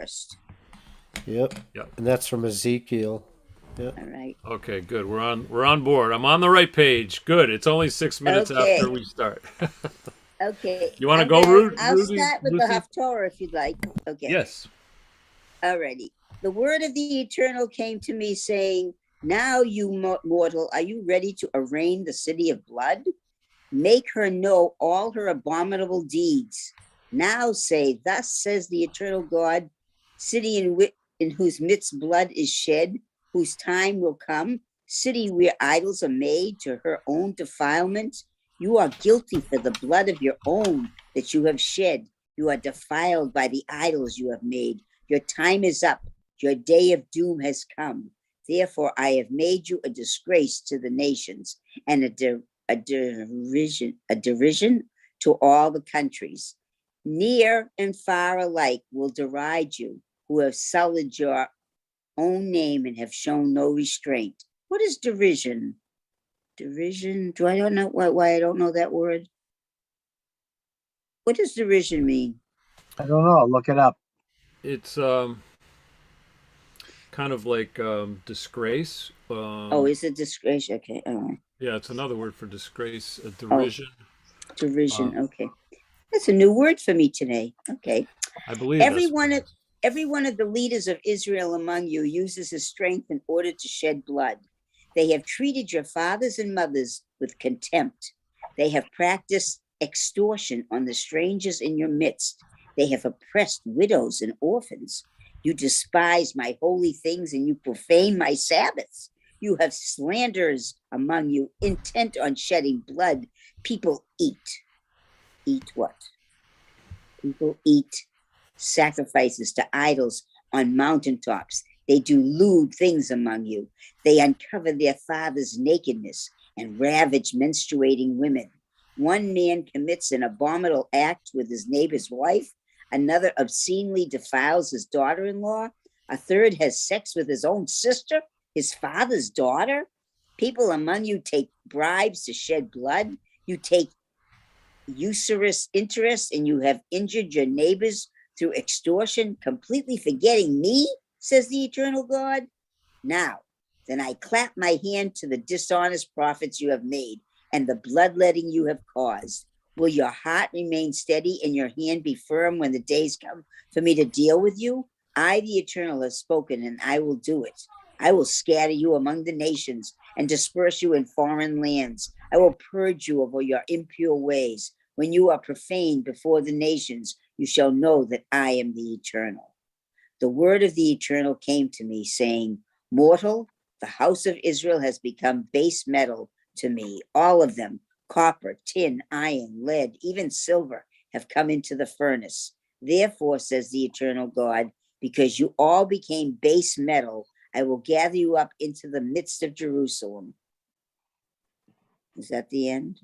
first. Yep. Yep. And that's from Ezekiel. Yep. All right. Okay, good. We're on board. I'm on the right page. Good. It's only 6 minutes Okay. after we start. Okay. You want to go, I'll Rudy? start with the Lucy? Haftarah if you'd like. Okay. Yes. Alrighty. The word of the Eternal came to me saying, now you mortal, are you ready to arraign the city of blood? Make her know all her abominable deeds. Now say, thus says the eternal God, city in whose midst blood is shed, whose time will come, city where idols are made to her own defilement. You are guilty for the blood of your own that you have shed. You are defiled by the idols you have made. Your time is up. Your day of doom has come. Therefore, I have made you a disgrace to the nations and a derision to all the countries. Near and far alike will deride you, who have sullied your own name and have shown no restraint. What is derision? Derision? Do I don't know why I don't know that word? What does derision mean? I don't know. Look it up. It's kind of like disgrace. Oh, is it disgrace? Okay. Yeah, it's another word for disgrace, Oh, derision. derision. Um, Okay. That's a new word for me today. Okay. I believe Every that's one of every one of the leaders of Israel among you uses his strength in order to shed blood. They have treated your fathers and mothers with contempt. They have practiced extortion on the strangers in your midst. They have oppressed widows and orphans. You despise my holy things and you profane my Sabbaths. You have slanderers among you, intent on shedding blood. People eat. Eat what? People eat sacrifices to idols on mountaintops. They do lewd things among you. They uncover their father's nakedness and ravage menstruating women. One man commits an abominable act with his neighbor's wife. Another obscenely defiles his daughter-in-law. A third has sex with his own sister, his father's daughter. People among you take bribes to shed blood. You take usurious interest and you have injured your neighbors through extortion, completely forgetting me, says the eternal God. Now, then I clap my hand to the dishonest prophets you have made and the bloodletting you have caused. Will your heart remain steady and your hand be firm when the days come for me to deal with you? I, the eternal, have spoken and I will do it. I will scatter you among the nations and disperse you in foreign lands. I will purge you of all your impure ways. When you are profaned before the nations, you shall know that I am the eternal. The word of the eternal came to me, saying, mortal, the house of Israel has become base metal to me. All of them, copper, tin, iron, lead, even silver, have come into the furnace. Therefore, says the eternal God, because you all became base metal, I will gather you up into the midst of Jerusalem. Is that the end?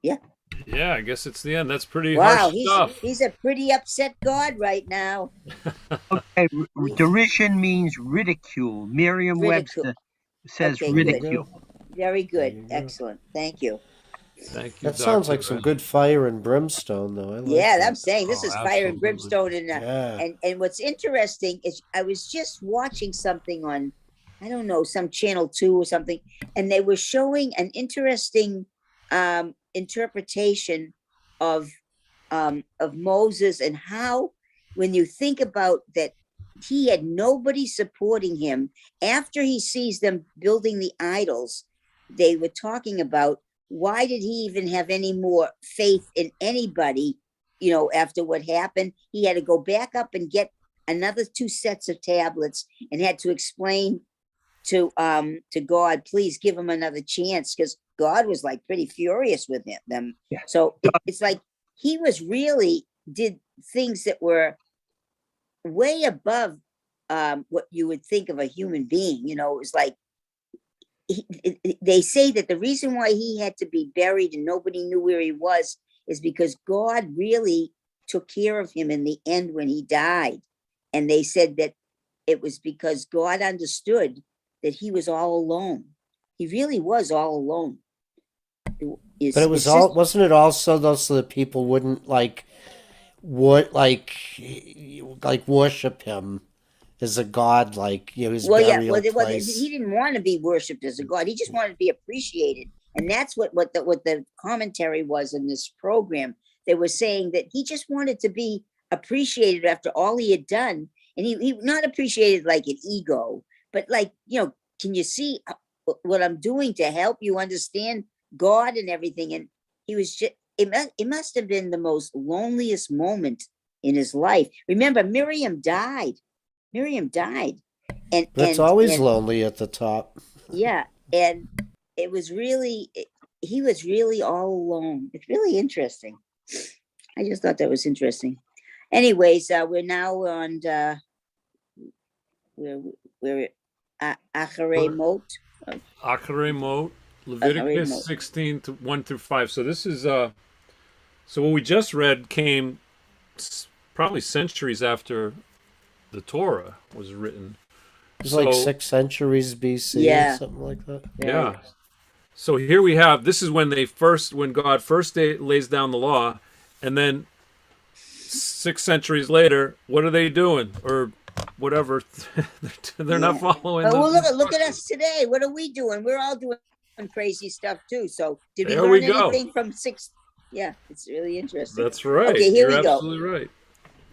Yeah. Yeah, I guess it's the end. That's pretty Wow, harsh stuff. he's a pretty upset God right now. Okay, He's derision means ridicule. ridicule. Merriam-Webster says Okay, There you good. ridicule. go. Very There good. you go. Excellent. Thank you. Thank you, That sounds Doctor. like some good fire and brimstone, though. I like Yeah, I'm that. saying this Oh, is fire and absolutely. brimstone, Yeah. and what's interesting is I was just watching something on, I don't know, some channel 2 or something, and they were showing an interesting interpretation of Moses and how, when you think about that, he had nobody supporting him after he sees them building the idols. They were talking about why did he even have any more faith in anybody, after what happened. He had to go back up and get another 2 sets of tablets and had to explain to God, please give him another chance, because God was like pretty furious with them. Yeah. So it's like he was really did things that were way above what you would think of a human being. It was like they say that the reason why he had to be buried and nobody knew where he was is because God really took care of him in the end when he died. And they said that it was because God understood that he was all alone. He really was all alone. But it was His sister, all, wasn't it also though so that people wouldn't like what like worship him as a god, like his Well, yeah, burial he place. didn't want to be worshipped as a god. He just wanted to be appreciated, and that's what the commentary was in this program. They were saying that he just wanted to be appreciated after all he had done, and he not appreciated like an ego, but like can you see what I'm doing to help you understand God and everything? And he was just it must have been the most loneliest moment in his life. Remember, Miriam died. And But it's always lonely at the top. yeah, and it was really he was really all alone. It's really interesting. I just thought that was interesting. Anyways, we're now on we're ACHAREI MOT. ACHAREI MOT, ACHAREI Leviticus MOT. 16 to 1 through 5. So this is so what we just read came probably centuries after the Torah was written. It's like 6 centuries BC, Yeah. something like that. Yeah. So here we have, this is when God first lays down the law, and then 6 centuries later, what are they doing? Or whatever. They're not following. Well, look at us today. What are we doing? We're all doing crazy stuff too. So did we There learn we go. anything from 6? Yeah, it's really interesting. That's right. Okay, here You're we go. absolutely right.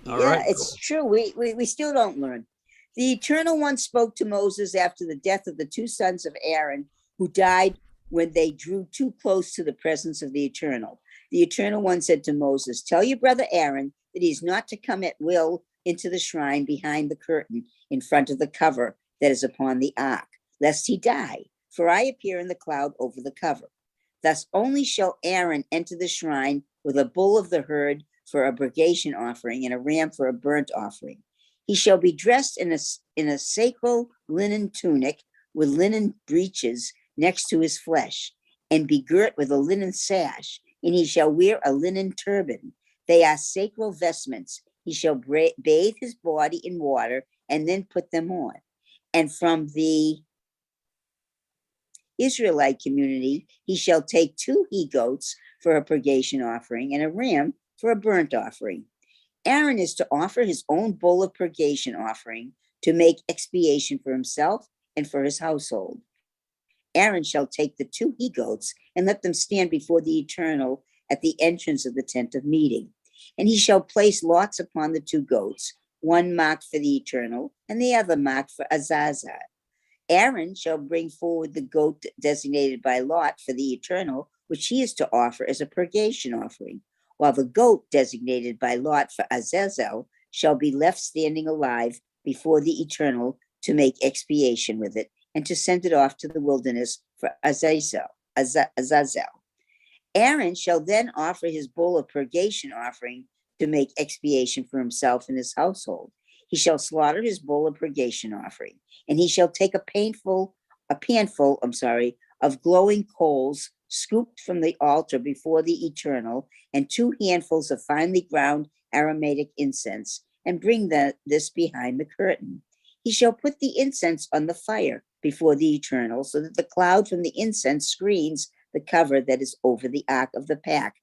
All yeah, right, it's true. We still don't learn. The Eternal One spoke to Moses after the death of the 2 sons of Aaron, who died when they drew too close to the presence of the Eternal. The Eternal One said to Moses, "Tell your brother Aaron that he's not to come at will into the shrine behind the curtain in front of the cover that is upon the ark, lest he die, for I appear in the cloud over the cover. Thus only shall Aaron enter the shrine with a bull of the herd for a purgation offering and a ram for a burnt offering. He shall be dressed in a sacral linen tunic with linen breeches next to his flesh, and be girt with a linen sash, and he shall wear a linen turban. They are sacral vestments. He shall bathe his body in water and then put them on." And from the Israelite community, he shall take 2 he-goats for a purgation offering and a ram for a burnt offering. Aaron is to offer his own bull of purgation offering to make expiation for himself and for his household. Aaron shall take the 2 he-goats and let them stand before the Eternal at the entrance of the tent of meeting. And he shall place lots upon the 2 goats, one marked for the Eternal and the other marked for Azazel. Aaron shall bring forward the goat designated by lot for the Eternal, which he is to offer as a purgation offering, while the goat designated by lot for Azazel shall be left standing alive before the Eternal to make expiation with it and to send it off to the wilderness for Azazel. Aaron shall then offer his bull of purgation offering to make expiation for himself and his household. He shall slaughter his bull of purgation offering, and he shall take a panful of glowing coals scooped from the altar before the Eternal, and 2 handfuls of finely ground aromatic incense, and bring this behind the curtain. He shall put the incense on the fire before the Eternal, so that the cloud from the incense screens the cover that is over the ark of the pact,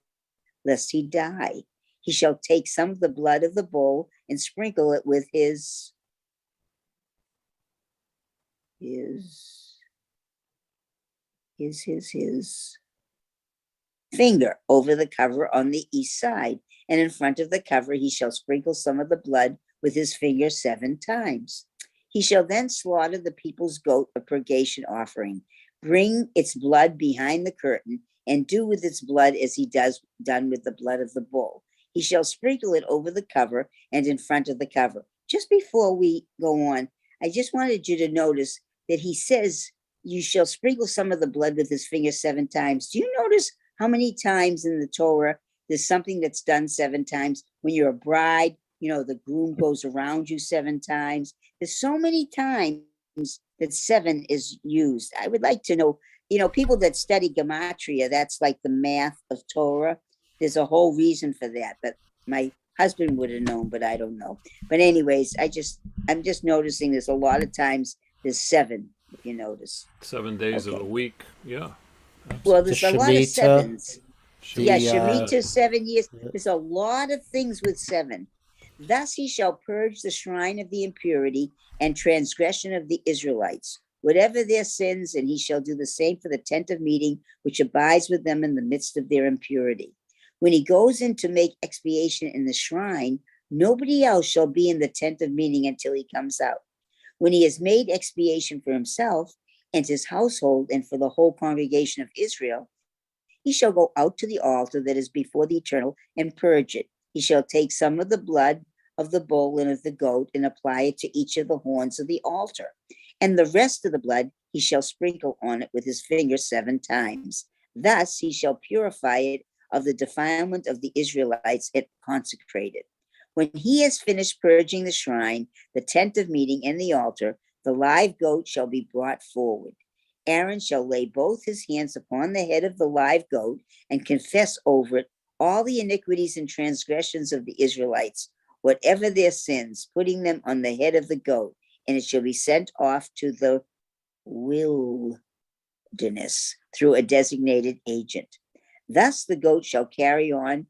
lest he die. He shall take some of the blood of the bull and sprinkle it with his finger over the cover on the east side, and in front of the cover he shall sprinkle some of the blood with his finger 7 times. He shall then slaughter the people's goat of purgation offering, bring its blood behind the curtain, and do with its blood as he done with the blood of the bull. He shall sprinkle it over the cover and in front of the cover. Just before we go on, I just wanted you to notice that he says, "You shall sprinkle some of the blood with his finger 7 times." Do you notice how many times in the Torah there's something that's done 7 times? When you're a bride, the groom goes around you 7 times. There's so many times that 7 is used. I would like to know, people that study gematria, that's like the math of Torah. There's a whole reason for that, but my husband would have known, but I don't know. But anyways, I'm just noticing there's a lot of times there's 7, if you notice. 7 days of a week. Yeah. Well, there's a lot of 7s. Yeah, The, Shemitah 7 years. There's a lot of things with 7. Thus he shall purge the shrine of the impurity and transgression of the Israelites, whatever their sins, and he shall do the same for the tent of meeting, which abides with them in the midst of their impurity. When he goes in to make expiation in the shrine, nobody else shall be in the tent of meeting until he comes out. When he has made expiation for himself and his household and for the whole congregation of Israel, he shall go out to the altar that is before the Eternal and purge it. He shall take some of the blood of the bull and of the goat and apply it to each of the horns of the altar. And the rest of the blood he shall sprinkle on it with his finger 7 times. Thus he shall purify it of the defilement of the Israelites and consecrate it. When he has finished purging the shrine, the tent of meeting, and the altar, the live goat shall be brought forward. Aaron shall lay both his hands upon the head of the live goat and confess over it all the iniquities and transgressions of the Israelites, whatever their sins, putting them on the head of the goat, and it shall be sent off to the wilderness through a designated agent. Thus the goat shall carry on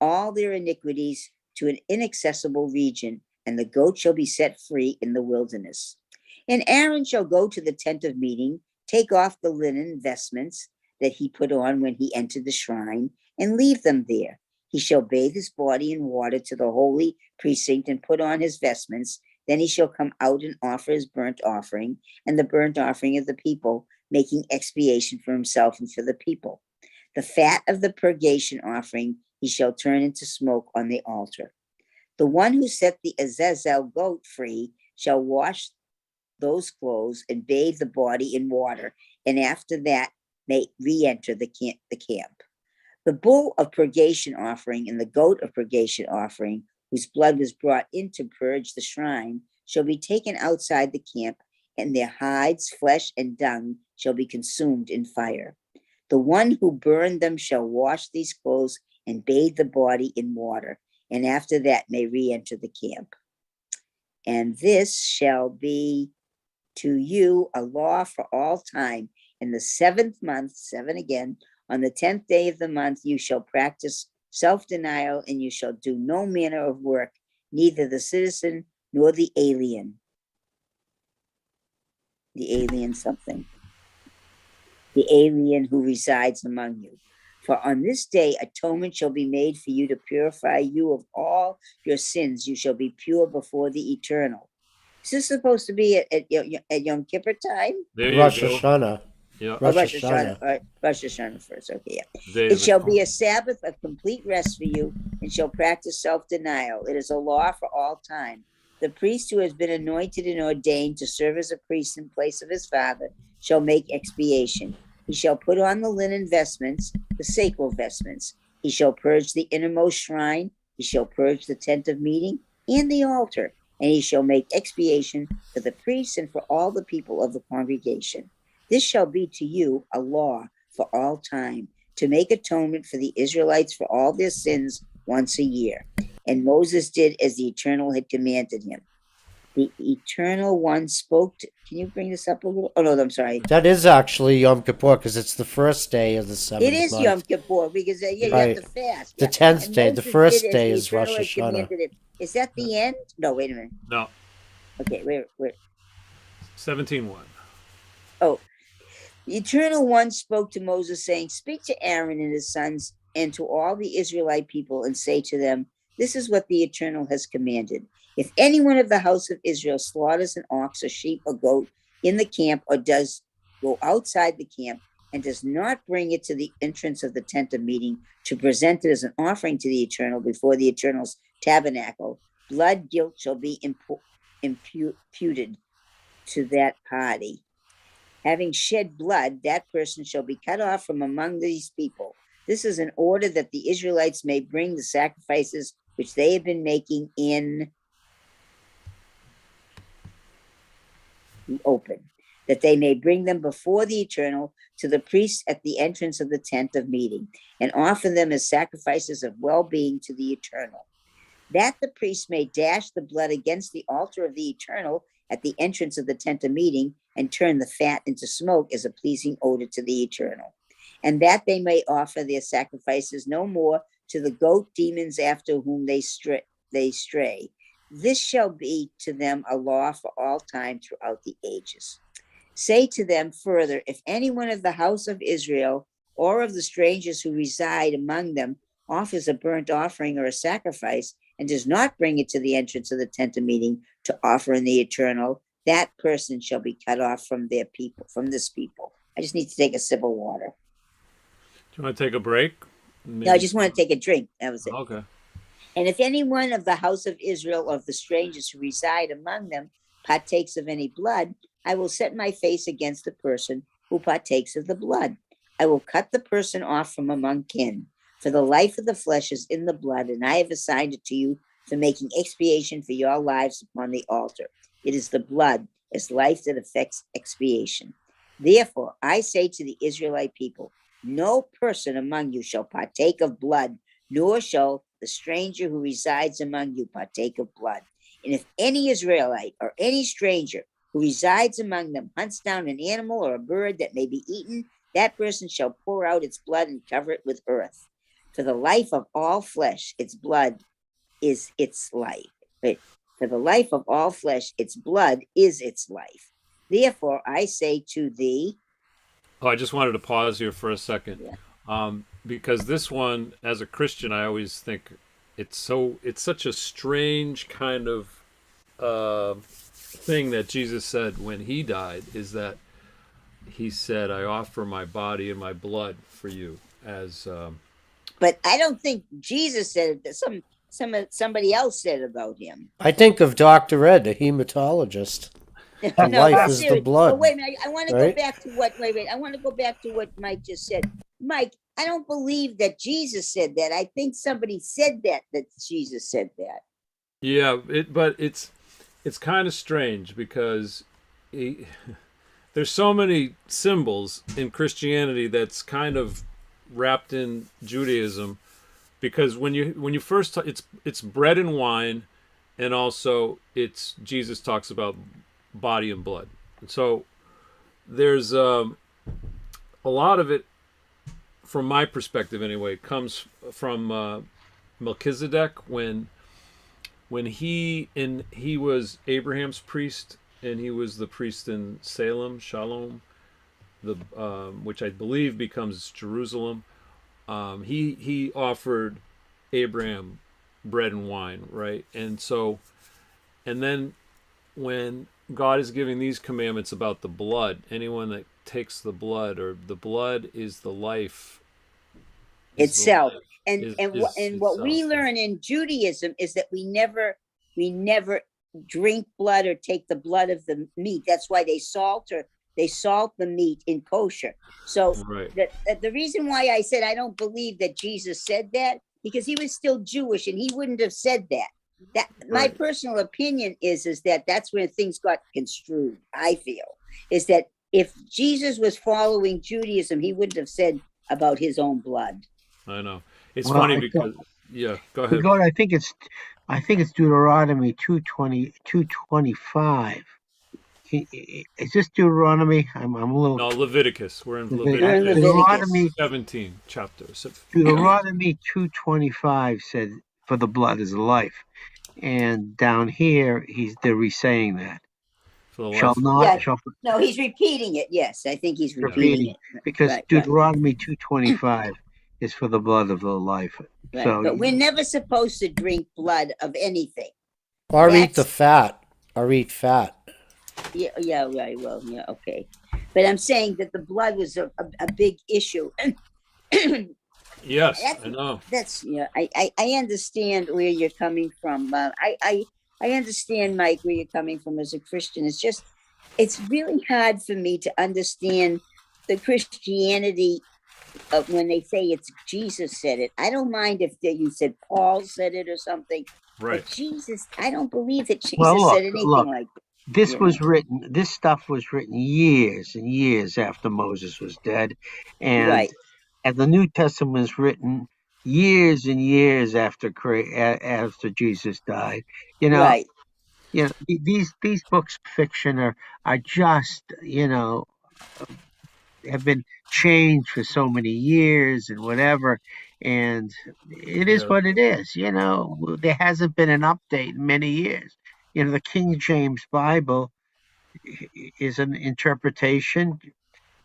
all their iniquities to an inaccessible region, and the goat shall be set free in the wilderness. And Aaron shall go to the tent of meeting, take off the linen vestments that he put on when he entered the shrine, and leave them there. He shall bathe his body in water to the holy precinct and put on his vestments. Then he shall come out and offer his burnt offering and the burnt offering of the people, making expiation for himself and for the people. The fat of the purgation offering he shall turn into smoke on the altar. The one who set the Azazel goat free shall wash those clothes and bathe the body in water, and after that may re-enter the camp. The bull of purgation offering and the goat of purgation offering, whose blood was brought in to purge the shrine, shall be taken outside the camp, and their hides, flesh, and dung shall be consumed in fire. The one who burned them shall wash these clothes and bathe the body in water, and after that may re-enter the camp. And this shall be to you a law for all time. In the 7th month, 7 again, on the 10th day of the month, you shall practice self-denial, and you shall do no manner of work, neither the citizen nor the alien. The alien something. The alien who resides among you. For on this day atonement shall be made for you to purify you of all your sins. You shall be pure before the Eternal. Is this supposed to be at Yom Kippur time? There you Rosh go. Hashanah. Yeah. Rosh Rosh Hashanah. Hashanah. Rosh Hashanah first. Okay, yeah. Day It of shall Atonement. be a Sabbath of complete rest for you, and shall practice self-denial. It is a law for all time. The priest who has been anointed and ordained to serve as a priest in place of his father shall make expiation. He shall put on the linen vestments, the sacral vestments. He shall purge the innermost shrine. He shall purge the tent of meeting and the altar, and he shall make expiation for the priests and for all the people of the congregation. This shall be to you a law for all time, to make atonement for the Israelites for all their sins once a year. And Moses did as the Eternal had commanded him. The Eternal One spoke to, can you bring this up a little? Oh, no, I'm sorry. That is actually Yom Kippur because it's the first day of the 7th It is month. Yom Kippur because you Right. have to fast. The Yeah. 10th And day, the Moses first did as day the is Rosh Eternal had Hashanah. commanded him. Is that the end? No, wait a minute. No. Okay, wait. 17:1. Oh, the Eternal One spoke to Moses, saying, speak to Aaron and his sons and to all the Israelite people and say to them, this is what the Eternal has commanded. If anyone of the house of Israel slaughters an ox or sheep or goat in the camp, or does go outside the camp and does not bring it to the entrance of the tent of meeting to present it as an offering to the Eternal before the Eternal's tabernacle, blood guilt shall be imputed to that party. Having shed blood, that person shall be cut off from among these people. This is in order that the Israelites may bring the sacrifices which they have been making in the open, that they may bring them before the Eternal to the priests at the entrance of the tent of meeting, and offer them as sacrifices of well-being to the Eternal. That the priest may dash the blood against the altar of the Eternal at the entrance of the tent of meeting, and turn the fat into smoke as a pleasing odor to the Eternal. and that they may offer their sacrifices no more to the goat demons after whom they stray. This shall be to them a law for all time throughout the ages. Say to them further, if any one of the house of Israel or of the strangers who reside among them offers a burnt offering or a sacrifice and does not bring it to the entrance of the tent of meeting to offer in the eternal, that person shall be cut off from their people, from this people. I just need to take a sip of water. Do you want to take a break? No, I just want to take a drink. That was it. Okay. And if any one of the house of Israel or of the strangers who reside among them partakes of any blood, I will set my face against the person who partakes of the blood. I will cut the person off from among kin. For the life of the flesh is in the blood, and I have assigned it to you for making expiation for your lives upon the altar. It is the blood as life that affects expiation. Therefore, I say to the Israelite people, no person among you shall partake of blood, nor shall the stranger who resides among you partake of blood. And if any Israelite or any stranger who resides among them hunts down an animal or a bird that may be eaten, that person shall pour out its blood and cover it with earth. For the life of all flesh, its blood is its life. For the life of all flesh, its blood is its life. Therefore, I say to thee. Oh, I just wanted to pause here for a second. Yeah. Because this one, as a Christian, I always think it's such a strange kind of thing that Jesus said when he died, is that he said, I offer my body and my blood for you as But I don't think Jesus said it. Somebody else said about him. I think of Dr. Ed, the hematologist. The life is the blood. Oh, wait a minute. I want to right? go back to I want to go back to what Mike just said. Mike, I don't believe that Jesus said that. I think somebody said that Jesus said that. Yeah, but it's kind of strange because there's so many symbols in Christianity that's kind of wrapped in Judaism, because when you first it's bread and wine, and also it's Jesus talks about body and blood. And so there's a lot of it, from my perspective anyway, comes from Melchizedek when he was Abraham's priest, and he was the priest in Salem, Shalom, which I believe becomes Jerusalem. He offered Abraham bread and wine, right? And then when God is giving these commandments about the blood, anyone that takes the blood, or the blood is the life itself. Is What we learn in Judaism is that we never drink blood or take the blood of the meat. That's why they salt the meat in kosher. So right. the reason why I said I don't believe that Jesus said that, because he was still Jewish and he wouldn't have said that. That my personal opinion is that that's where things got construed. I feel is that if Jesus was following Judaism, he wouldn't have said about his own blood. I know. It's funny because go ahead. I think it's Deuteronomy 2:25. Is this Deuteronomy? I'm a little. No, Leviticus. We're in Leviticus. Deuteronomy 17 chapter. Deuteronomy 2:25 said, "For the blood is life," and down here they're re-saying that. Shall not. Shall, no, he's repeating it. Yes, I think he's repeating it because Deuteronomy 2:25 is for the blood of the life. Right. So, but we're never supposed to drink blood of anything. Or eat the fat. Or eat fat. Yeah, right. Well, yeah, okay. But I'm saying that the blood was a big issue. Yes, I know. That's I understand where you're coming from. I understand, Mike, where you're coming from as a Christian. It's really hard for me to understand the Christianity when they say it's Jesus said it. I don't mind if you said Paul said it or something. Right. But Jesus, I don't believe that Jesus said anything like that. This stuff was written years and years after Moses was dead. And the New Testament was written years and years after Jesus died. These books of fiction are just, have been changed for so many years and whatever. And it is Yeah. what it is. You know, there hasn't been an update in many years. You know, the King James Bible is an interpretation.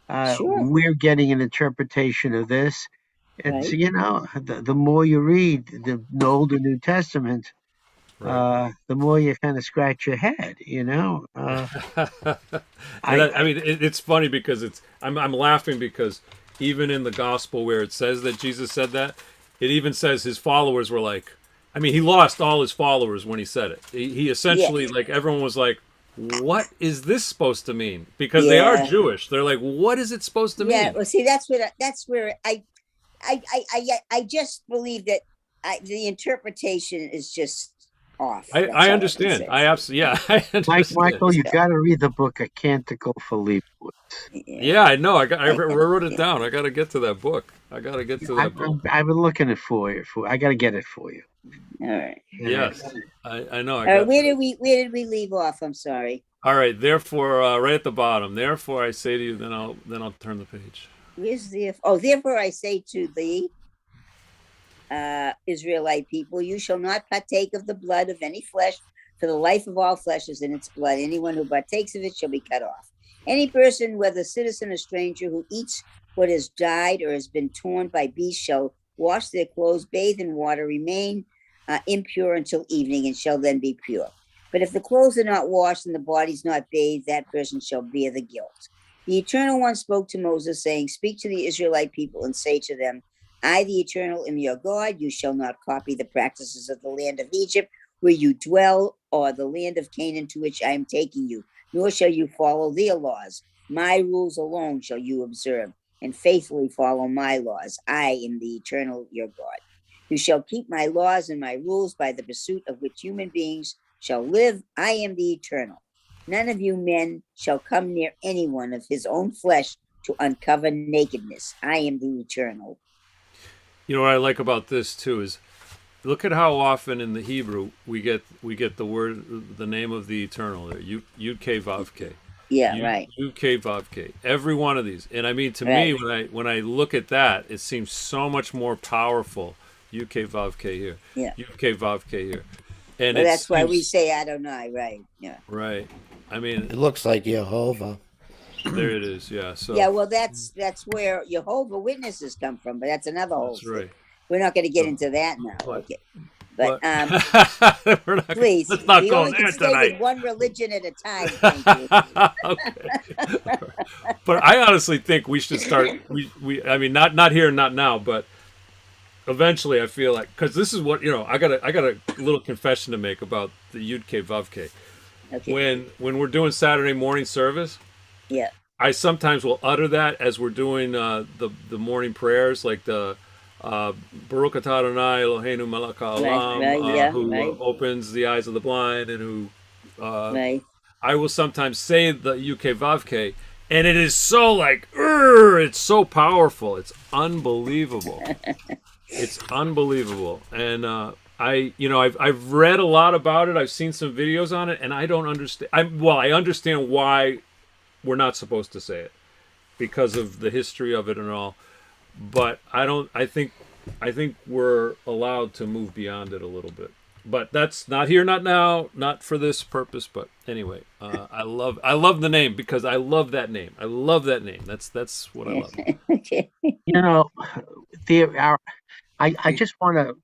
Sure. We're getting an interpretation of this. It's, Right. you know, the more you read the Old and New Testament, Right. the more you kind of scratch your head, you know. And I, I mean, it's funny because I'm laughing because even in the gospel where it says that Jesus said that, it even says his followers were like, I mean, he lost all his followers when he said it. He Yeah. essentially, like, everyone was like, what is this supposed to mean? Because they are Yeah. Jewish. They're like, what is it supposed to Yeah. mean? Well, see, that's where I just believe that the interpretation is just off. That's I all I can understand. say. I absolutely, yeah, I understand. Michael, you So, got to read the book A Canticle for Leibowitz. yeah. Yeah, I know. I I, wrote it yeah. down. I got to get to that book. I got to get to that book. I've been looking it for you. I got to get it for you. All right. All right. Yes, I know. I All right. got. Where did we leave off? I'm sorry. All right. Therefore, right at the bottom. Therefore, I say to you. Then I'll turn the page. Where's the therefore I say to thee, Israelite people, you shall not partake of the blood of any flesh, for the life of all flesh is in its blood. Anyone who partakes of it shall be cut off. Any person, whether citizen or stranger, who eats what has died or has been torn by beasts shall wash their clothes, bathe in water, remain impure until evening, and shall then be pure. But if the clothes are not washed and the body's not bathed, that person shall bear the guilt. The Eternal One spoke to Moses, saying, speak to the Israelite people and say to them, I, the Eternal, am your God. You shall not copy the practices of the land of Egypt, where you dwell, or the land of Canaan, to which I am taking you, nor shall you follow their laws. My rules alone shall you observe, and faithfully follow my laws. I am the Eternal, your God. You shall keep my laws and my rules, by the pursuit of which human beings shall live. I am the Eternal. None of you men shall come near anyone of his own flesh to uncover nakedness. I am the Eternal. You know what I like about this too is, look at how often in the Hebrew we get the word, the name of the Eternal there. Yud K Vav K. Yeah, right. Yud K Vav K. Every one of these, and I mean, to Right. me, when I look at that, it seems so much more powerful. Yud K Vav K here. Yeah. Yud K Vav K here. And Well, it that's why we seems- say Adonai, right? Yeah. right. I mean, It looks like Jehovah. there it is. Yeah. So Yeah, well, that's where Jehovah Witnesses come from, but that's another whole that's thing. right. We're not going to get into that now. But- Okay. But We're not, please, let's not we go only there can stay tonight. with one religion at a time. Thank you. Okay. But I honestly think we should start. I mean, not here, not now, but eventually, I feel like, because this is what, I got a little confession to make about the Yud K Vav K. Okay. When we're doing Saturday morning service, Yeah. I sometimes will utter that as we're doing the morning prayers, like the Baruch atah Adonai Eloheinu melech haolam, right, yeah, who right. opens the eyes of the blind, and who Right. I will sometimes say the UK Vav K, and it is so like, it's so powerful. It's unbelievable. It's unbelievable. And I've read a lot about it. I've seen some videos on it, and I don't understand. I understand why we're not supposed to say it, because of the history of it and all. But I don't. I think we're allowed to move beyond it a little bit. But that's not here, not now, not for this purpose. But anyway, I love the name, because I love that name. I love that name. That's what I love. Okay. You know, I just want to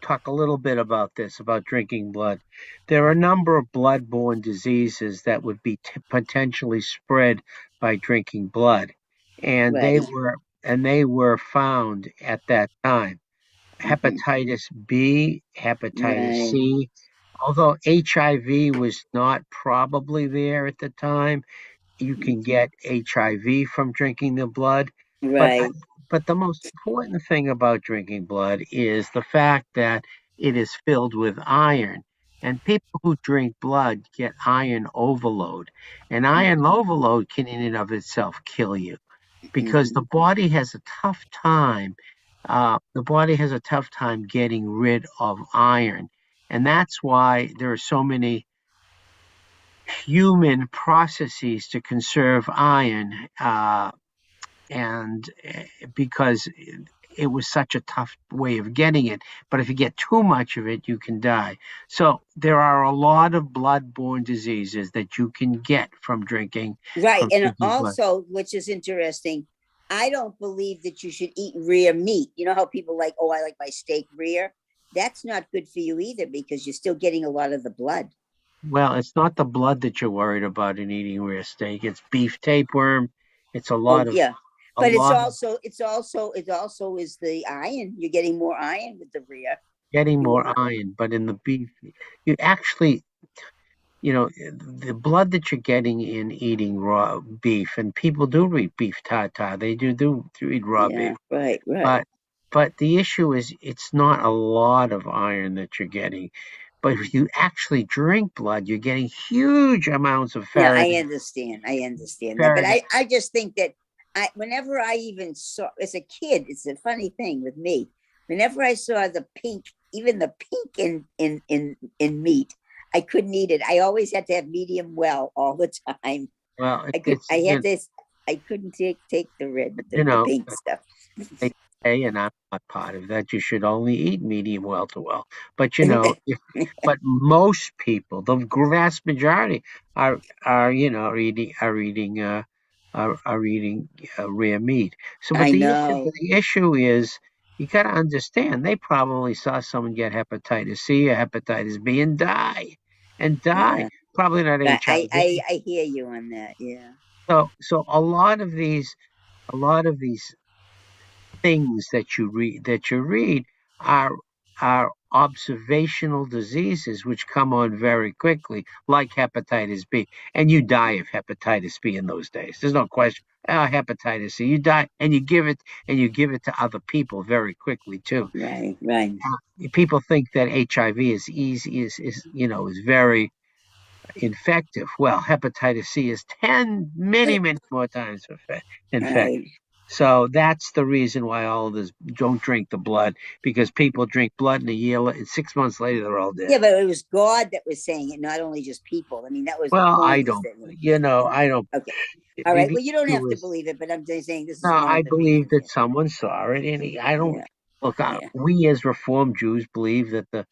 talk a little bit about this, about drinking blood. There are a number of blood-borne diseases that would be potentially spread by drinking blood, and Right. they were found at that time. Hepatitis B, hepatitis Right. C. Although HIV was not probably there at the time, you can get HIV from drinking the blood. But Right. but the most important thing about drinking blood is the fact that it is filled with iron. And people who drink blood get iron overload. And iron overload can in and of itself kill you, because the body has a tough time. The body has a tough time getting rid of iron. And that's why there are so many human processes to conserve iron. because it was such a tough way of getting it. But if you get too much of it, you can die. So there are a lot of blood-borne diseases that you can get from drinking. Right. From And drinking blood. also, which is interesting, I don't believe that you should eat rare meat. You know how people like, oh, I like my steak rare? That's not good for you either, because you're still getting a lot of the blood. Well, it's not the blood that you're worried about in eating rare steak. It's beef tapeworm. It's a Oh, lot of yeah. a But lot of it also is the iron. You're getting more iron with the rare. getting You more want, iron. But in the beef, you actually, the blood that you're getting in eating raw beef, and people do eat beef tartare. They do eat raw beef. yeah, right, But the issue is it's not a lot of iron that you're getting. But if you actually drink blood, you're getting huge amounts of Yeah, ferritin. I understand that. But I just think that whenever I even saw, as a kid, it's a funny thing with me. Whenever I saw the pink, even the pink in meat, I couldn't eat it. I always had to have medium well all the time. Well, I had this. I couldn't take the red, the pink stuff. They say, and I'm not part of that, you should only eat medium well to well. But but most people, the vast majority, are eating rare meat. So, but I know. the issue is, you got to understand, they probably saw someone get hepatitis C or hepatitis B and die, Yeah. Probably not HIV. I hear you on that. Yeah. So a lot of these things that you read are observational diseases which come on very quickly, like hepatitis B, and you die of hepatitis B in those days. There's no question. Hepatitis C, you die, and you give it to other people very quickly too. Right. People think that HIV is easy, is very infective. Well, hepatitis C is many more times infective. Right. So that's the reason why all of this, don't drink the blood, because people drink blood and 6 months later they're all dead. Yeah, but it was God that was saying it, not only just people. I mean, that was the Well, point. I don't, I don't. Okay. All right. Well, you don't have to believe it, but I'm just saying this No, is one I of the believe reasons. that someone saw it, and I don't Yeah. look. Yeah. We as Reformed Jews believe that the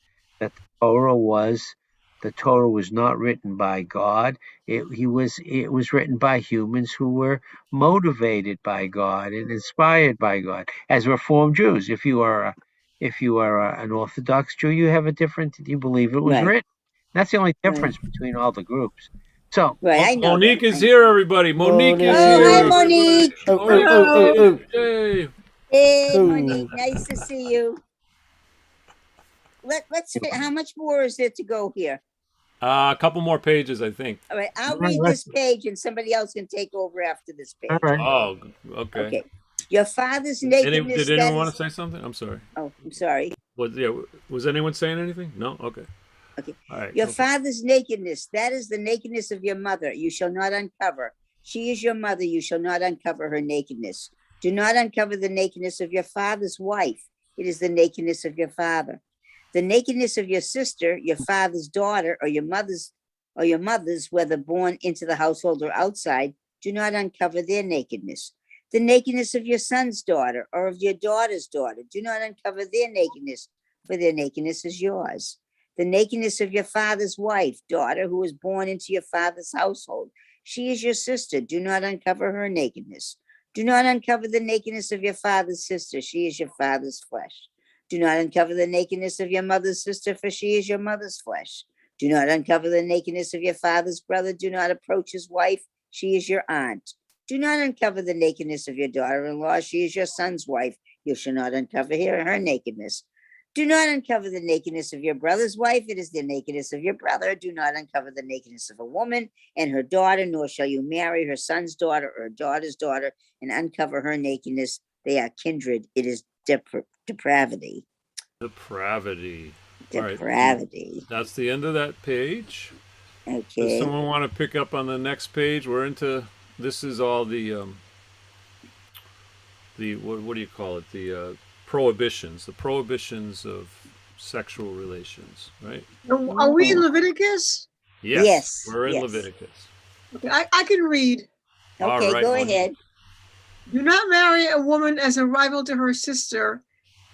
Torah was not written by God. It was written by humans who were motivated by God and inspired by God. As Reformed Jews, if you are an Orthodox Jew, you have a different. You believe it was Right. written. That's the only Right. difference between all the groups. So Right. I know. Monique that. is here, everybody. Monique is Oh, hi, here. Monique. Monique, Oh. yay. Hey, Cool. Monique. Nice to see you. Let's. How much more is there to go here? A couple more pages, I think. All right. I'll All right, read this page, and somebody else can take over after this page. all right. Oh, okay. Okay. Your father's nakedness. Did anyone want to say something? I'm sorry. Oh, I'm sorry. Was anyone saying anything? No? Okay. Okay. All right. Your father's nakedness, that is the nakedness of your mother. You shall not uncover. She is your mother. You shall not uncover her nakedness. Do not uncover the nakedness of your father's wife. It is the nakedness of your father. The nakedness of your sister, your father's daughter, or your mother's, whether born into the household or outside, do not uncover their nakedness. The nakedness of your son's daughter or of your daughter's daughter, do not uncover their nakedness, for their nakedness is yours. The nakedness of your father's wife, daughter, who was born into your father's household. She is your sister. Do not uncover her nakedness. Do not uncover the nakedness of your father's sister. She is your father's flesh. Do not uncover the nakedness of your mother's sister, for she is your mother's flesh. Do not uncover the nakedness of your father's brother. Do not approach his wife. She is your aunt. Do not uncover the nakedness of your daughter-in-law. She is your son's wife. You shall not uncover her nakedness. Do not uncover the nakedness of your brother's wife. It is the nakedness of your brother. Do not uncover the nakedness of a woman and her daughter, nor shall you marry her son's daughter or her daughter's daughter and uncover her nakedness. They are kindred. It is depravity. Depravity. Depravity. All right. That's the end of that page. Okay. Does someone want to pick up on the next page? We're into, this is all the what do you call it? The prohibitions of sexual relations, right? Are we in Leviticus? Yes. We're in Yes. Leviticus. Okay, I can read. Okay, All right, go Monique. ahead. Do not marry a woman as a rival to her sister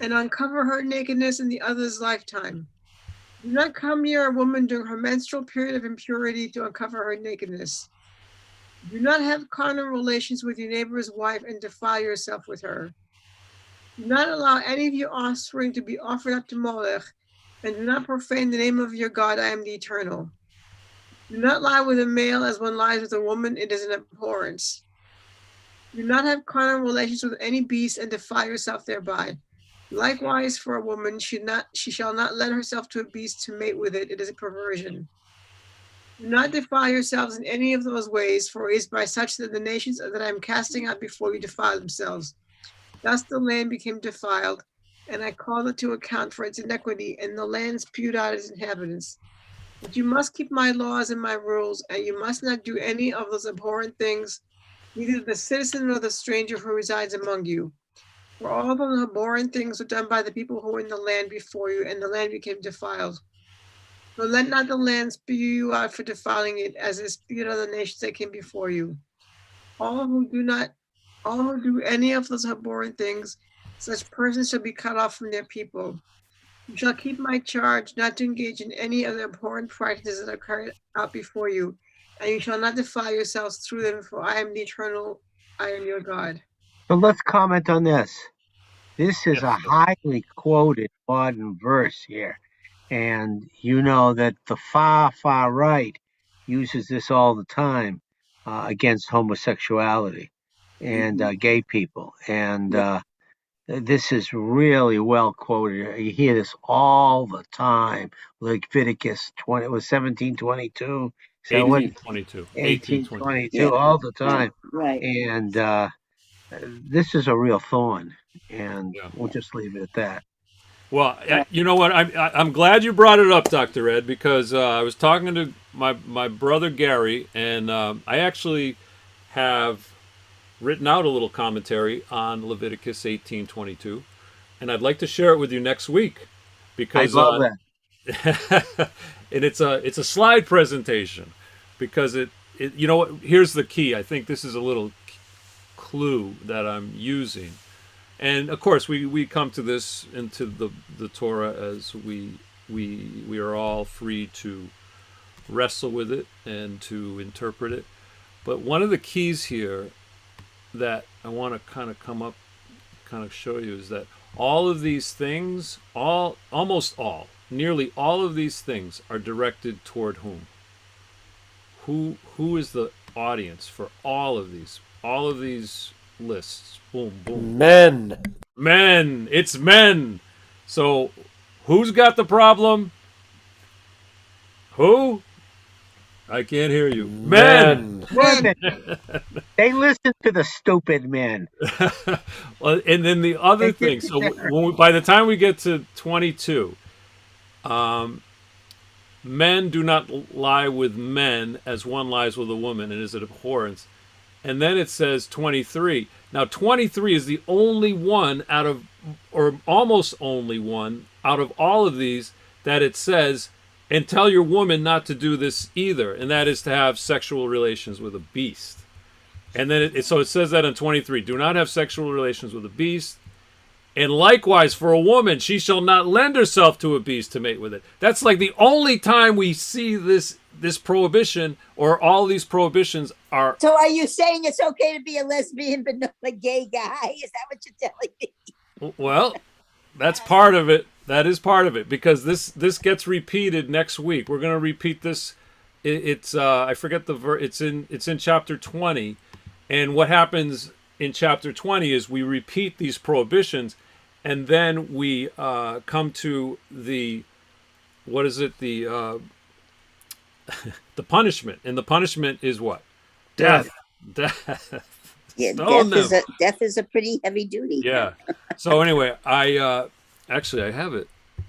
and uncover her nakedness in the other's lifetime. Do not come near a woman during her menstrual period of impurity to uncover her nakedness. Do not have carnal relations with your neighbor's wife and defile yourself with her. Do not allow any of your offspring to be offered up to Molech, and do not profane the name of your God. I am the Eternal. Do not lie with a male as one lies with a woman. It is an abhorrence. Do not have carnal relations with any beast and defile yourself thereby. Likewise, for a woman, she shall not lend herself to a beast to mate with it. It is a perversion. Do not defile yourselves in any of those ways, for it is by such that the nations that I am casting out before you defile themselves. Thus the land became defiled, and I called it to account for its iniquity, and the land spewed out its inhabitants. But you must keep my laws and my rules, and you must not do any of those abhorrent things, neither the citizen nor the stranger who resides among you. For all the abhorrent things were done by the people who were in the land before you, and the land became defiled. So let not the land spew you out for defiling it, as it spewed out the nations that came before you. All who do any of those abhorrent things, such persons shall be cut off from their people. You shall keep my charge not to engage in any of the abhorrent practices that are carried out before you, and you shall not defile yourselves through them, for I am the Eternal, I am your God. So let's comment on this. This is a highly quoted modern verse here. And you know that the far right uses this all the time against homosexuality and gay people. And this is really well quoted. You hear this all the time. Leviticus 20, it was 1722. So 1822. 1822, all the time. Right. And this is a real thorn. And we'll just leave it at that. Well, you know what? I'm glad you brought it up, Dr. Ed, because I was talking to my brother Gary, and I actually have written out a little commentary on Leviticus 18:22, and I'd like to share it with you next week because I love that. and it's a slide presentation because it you know what? Here's the key. I think this is a little clue that I'm using. And of course, we come to this into the Torah as we are all free to wrestle with it and to interpret it. But one of the keys here that I want to kind of show you is that all of these things, nearly all of these things are directed toward whom? Who is the audience for all of these lists? Boom, boom. Men. It's men. So, who's got the problem? Who? I can't hear you. Men. They listen to the stupid men. Well, and then the other thing. So, by the time we get to 22, men do not lie with men as one lies with a woman, and is an abhorrence. And then it says 23. Now, 23 is the only one out of, or almost only one out of all of these that it says, and tell your woman not to do this either. And that is to have sexual relations with a beast. And then so it says that in 23. Do not have sexual relations with a beast. And likewise, for a woman, she shall not lend herself to a beast to mate with it. That's like the only time we see this prohibition, or all these prohibitions are. So are you saying it's okay to be a lesbian but not a gay guy? Is that what you're telling me? Well, that's part of it. That is part of it, because this gets repeated next week. We're going to repeat this. It's I forget the it's in chapter 20, and what happens in chapter 20 is we repeat these prohibitions, and then we come to the the punishment, and the punishment is what? Death. Yeah, death is a pretty heavy duty. Yeah. So anyway, I actually I have it.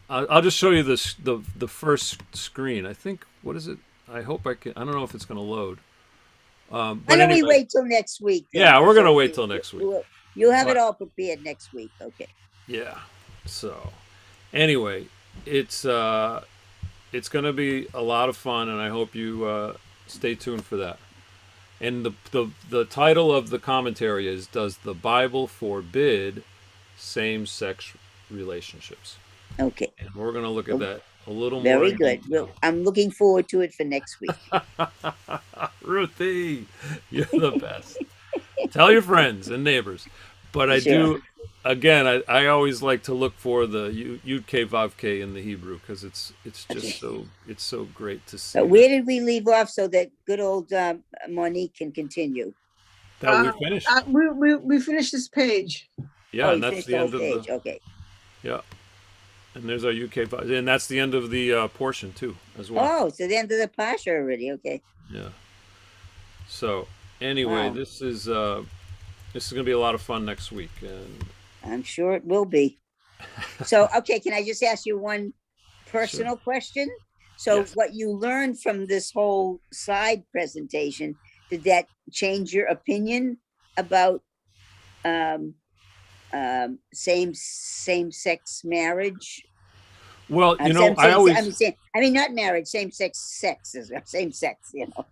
I'll just show you the first screen. I think, what is it? I hope I can. I don't know if it's going to load. Why don't we wait till next week? Then? Yeah, we're going to wait till next week. You'll have it all prepared next week. Okay. Yeah. So anyway, it's going to be a lot of fun, and I hope you stay tuned for that. And the title of the commentary is, "Does the Bible forbid same-sex relationships?" Okay. And we're going to look at that a little more. Very in good. detail. I'm looking forward to it for next week. Ruthie, you're the best. Tell your friends and neighbors. But I Sure. do, again, I always like to look for the Yud K Vav K in the Hebrew, because it's just so great to see. But where did we leave off so that good old Monique can continue? That we finished. We finished this page. Yeah, Oh, and that's the end of page. the. Okay. Yeah. And there's our UK, and that's the end of the portion too, as well. Oh, so the end of the parsha already. Okay. Yeah. So anyway, Wow. this is going to be a lot of fun next week, and I'm sure it will be. So, okay, can I just ask you one personal question? So, Yes. what you learned from this whole side presentation, did that change your opinion about same-sex marriage? Well, you know, I mean, not marriage, same-sex sex, same sex, you know.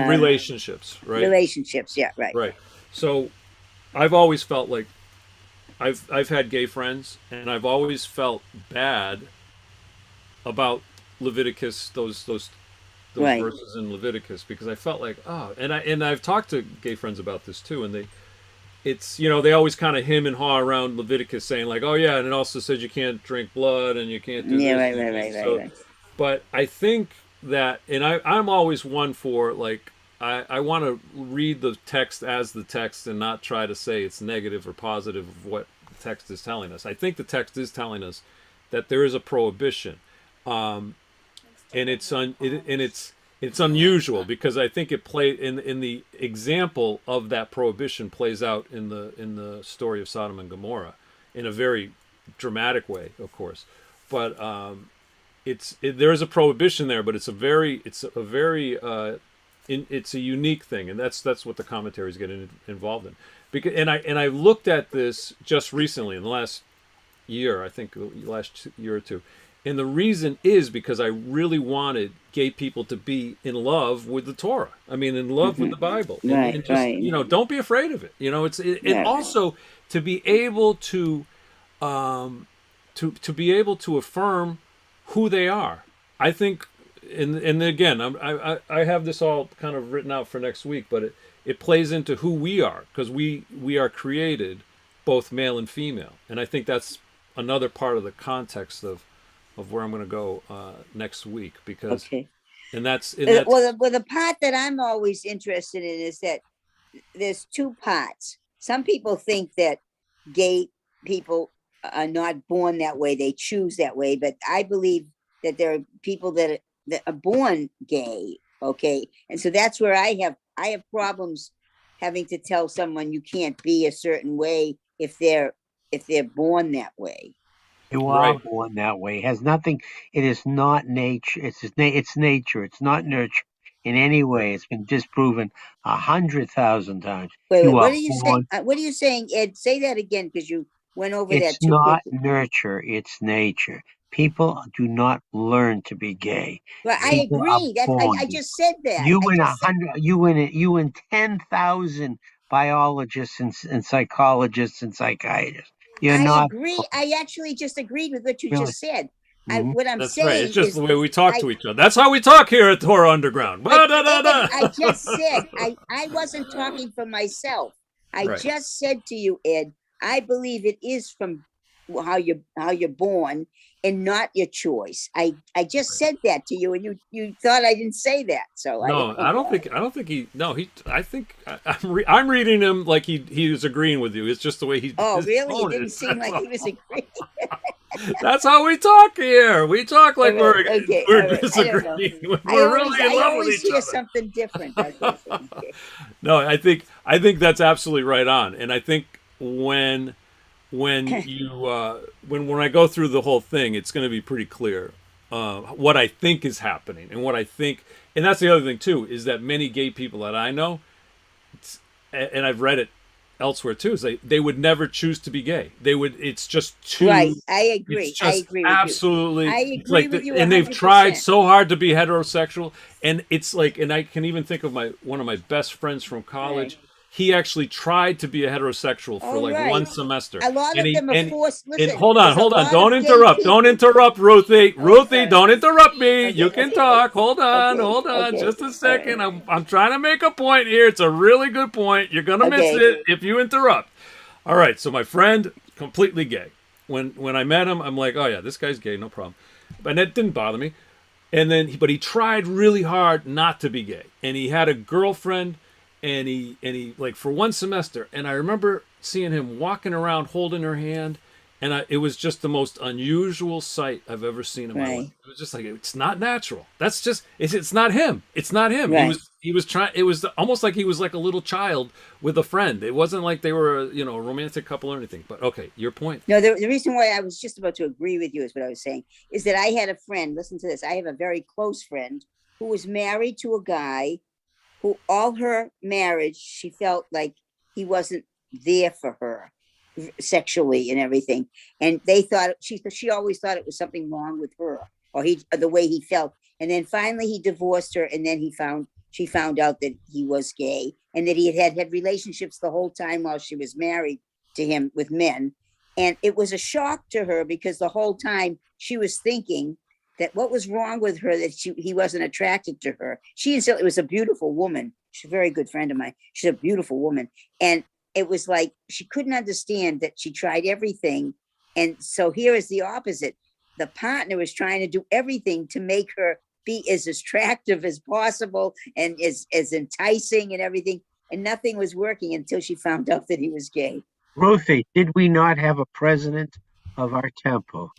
Relationships, right? Relationships, yeah, right. Right. So, I've always felt like I've had gay friends, and I've always felt bad about Leviticus, those Right. verses in Leviticus, because I felt like, and I've talked to gay friends about this too, and they always kind of hem and haw around Leviticus, saying like, oh yeah, and it also says you can't drink blood and you can't do Yeah, this. right. But I think that, and I'm always one for, like, I want to read the text as the text and not try to say it's negative or positive of what the text is telling us. I think the text is telling us that there is a prohibition, and it's unusual, because I think it played in the example of that prohibition plays out in the story of Sodom and Gomorrah in a very dramatic way, of course, but there is a prohibition there, but it's a unique thing, and that's what the commentaries get involved in. Because and I looked at this just recently in the last year, I think last year or two, and the reason is because I really wanted gay people to be in love with the Torah. I mean, in love with the Bible, and just don't be afraid of it. And also to be able to be able to affirm who they are. I think. And again, I have this all kind of written out for next week, but it plays into who we are, because we are created both male and female, and I think that's another part of the context of where I'm going to go next week, because well, the part that I'm always interested in is that there's two parts. Some people think that gay people are not born that way; they choose that way. But I believe that there are people that are born gay, okay, and so that's where I have problems having to tell someone you can't be a certain way if they're born that way. You are born that way. It has nothing. It is not nature. It's nature. It's not nurture in any way. It's been disproven 100,000 times. Wait, what are you saying? What are you saying, Ed? Say that again, because you went over that too quickly. It's not nurture. It's nature. People do not learn to be gay. Well, I agree. I just said that. You and 10,000 biologists and psychologists and psychiatrists. I agree. I actually just agreed with what you just said. What I'm That's saying right. It's just is the way we talk to each other. That's how we talk here at Torah Underground. I just said I wasn't talking for myself. I just said to you, Ed, I believe it is from how you're born and not your choice. I just said that to you, and you thought I didn't say that. So no, I don't think he. No, I think I'm reading him like he was agreeing with you. It's just the way he. Oh, really? It didn't seem like he was agreeing. That's how we talk here. We talk like we're disagreeing when we're really in love with each other. Hear something different. No, I think that's absolutely right on, and I think when you when I go through the whole thing, it's going to be pretty clear what I think is happening, and what I think, and that's the other thing too, is that many gay people that I know, and I've read it elsewhere too, is they would never choose to be gay. They would. It's just too. Right. I agree. It's just I agree with absolutely. you. I it's agree like with you. and they've 100%. tried so hard to be heterosexual, and it's like, and I can even think of one of my best friends from college. Right. He actually tried to be a heterosexual for Oh, like right. one semester. A lot and of them are forced. and Listen, hold there's on. a lot Don't of gay interrupt. Don't people. interrupt, Ruthie. Oh, Ruthie, sorry. don't interrupt me. Okay, You can okay. talk. Hold on. Okay. Just a All second. right. I'm trying to make a point here. It's a really good point. You're gonna miss Okay. it if you interrupt. All right. So my friend, completely gay. When I met him, I'm like, oh yeah, this guy's gay, no problem. But that didn't bother me. And then, but he tried really hard not to be gay. And he had a girlfriend, and he like for one semester. And I remember seeing him walking around holding her hand, and it was just the most unusual sight I've ever seen in my Right. life. It was just like, it's not natural. That's just it's not him. It's not him. Right. He was trying. It was almost like he was like a little child with a friend. It wasn't like they were a romantic couple or anything. But okay, your point. No, the reason why I was just about to agree with you is what I was saying is that I had a friend. Listen to this. I have a very close friend who was married to a guy who all her marriage, she felt like he wasn't there for her sexually and everything. And they thought she always thought it was something wrong with her or the way he felt. And then finally he divorced her. And then she found out that he was gay and that he had relationships the whole time while she was married to him with men. And it was a shock to her because the whole time she was thinking that what was wrong with her, that he wasn't attracted to her. She was a beautiful woman. She's a very good friend of mine. She's a beautiful woman. And it was like, she couldn't understand that she tried everything. And so here is the opposite. The partner was trying to do everything to make her be as attractive as possible and as enticing and everything. And nothing was working until she found out that he was gay. Ruthie, did we not have a president of our temple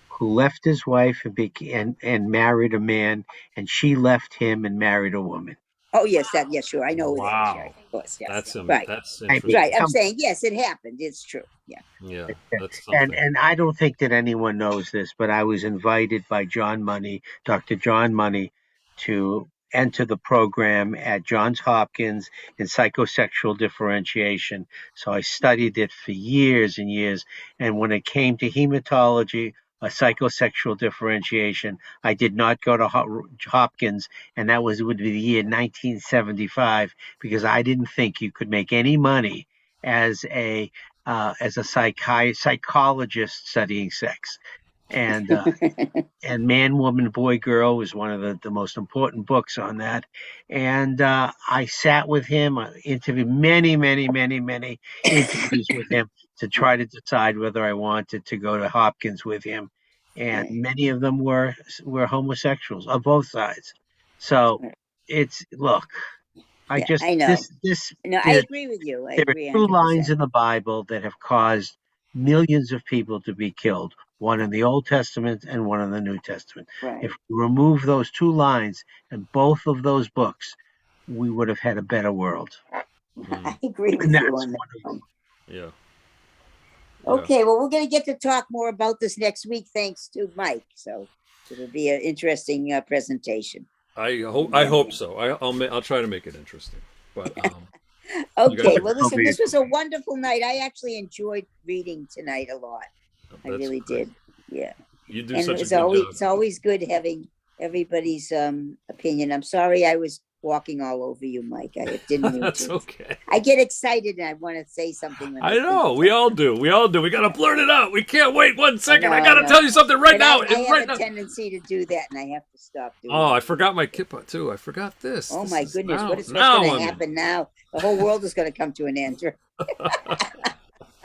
who left his wife and married a man, and she left him and married a woman? Oh yes, sure. I know who that is. Wow. Right, of course, yes. That's right. That's I mean, interesting. Right. I'm saying yes, it happened. It's true. Yeah. Yeah, that's something. And I don't think that anyone knows this, but I was invited by Dr. John Money, to enter the program at Johns Hopkins in psychosexual differentiation. So I studied it for years and years. And when it came to hematology, a psychosexual differentiation, I did not go to Hopkins, and would be the year 1975, because I didn't think you could make any money as a psychologist studying sex. And and Man, Woman, Boy, Girl was one of the most important books on that. And I sat with him, interviewed many interviews with him to try to decide whether I wanted to go to Hopkins with him. And many of them were homosexuals on both sides. So I know. No, I agree with you. There are 2 lines in the Bible that have caused millions of people to be killed. One in the Old Testament and one in the New Testament. Right. If we remove those 2 lines in both of those books, we would have had a better world. I agree with you on that one. Yeah. Okay, well, we're going to get to talk more about this next week, thanks to Mike. So it'll be an interesting presentation. I hope so. I'll try to make it interesting. But okay, well, listen, this was a wonderful night. I actually enjoyed reading tonight a lot. I really did. Yeah. You do and such a good job. It's always good having everybody's opinion. I'm sorry I was walking all over you, Mike. I didn't mean That's to. okay. I get excited and I want to say something. I know. We all do. We got to blurt it out. We can't wait 1 second. I got to tell you something right now. I have a tendency to do that, and I have to stop doing it. Oh, I forgot my kippah, too. I forgot this. Oh, my goodness. What's going to happen now? The whole world is going to come to an end.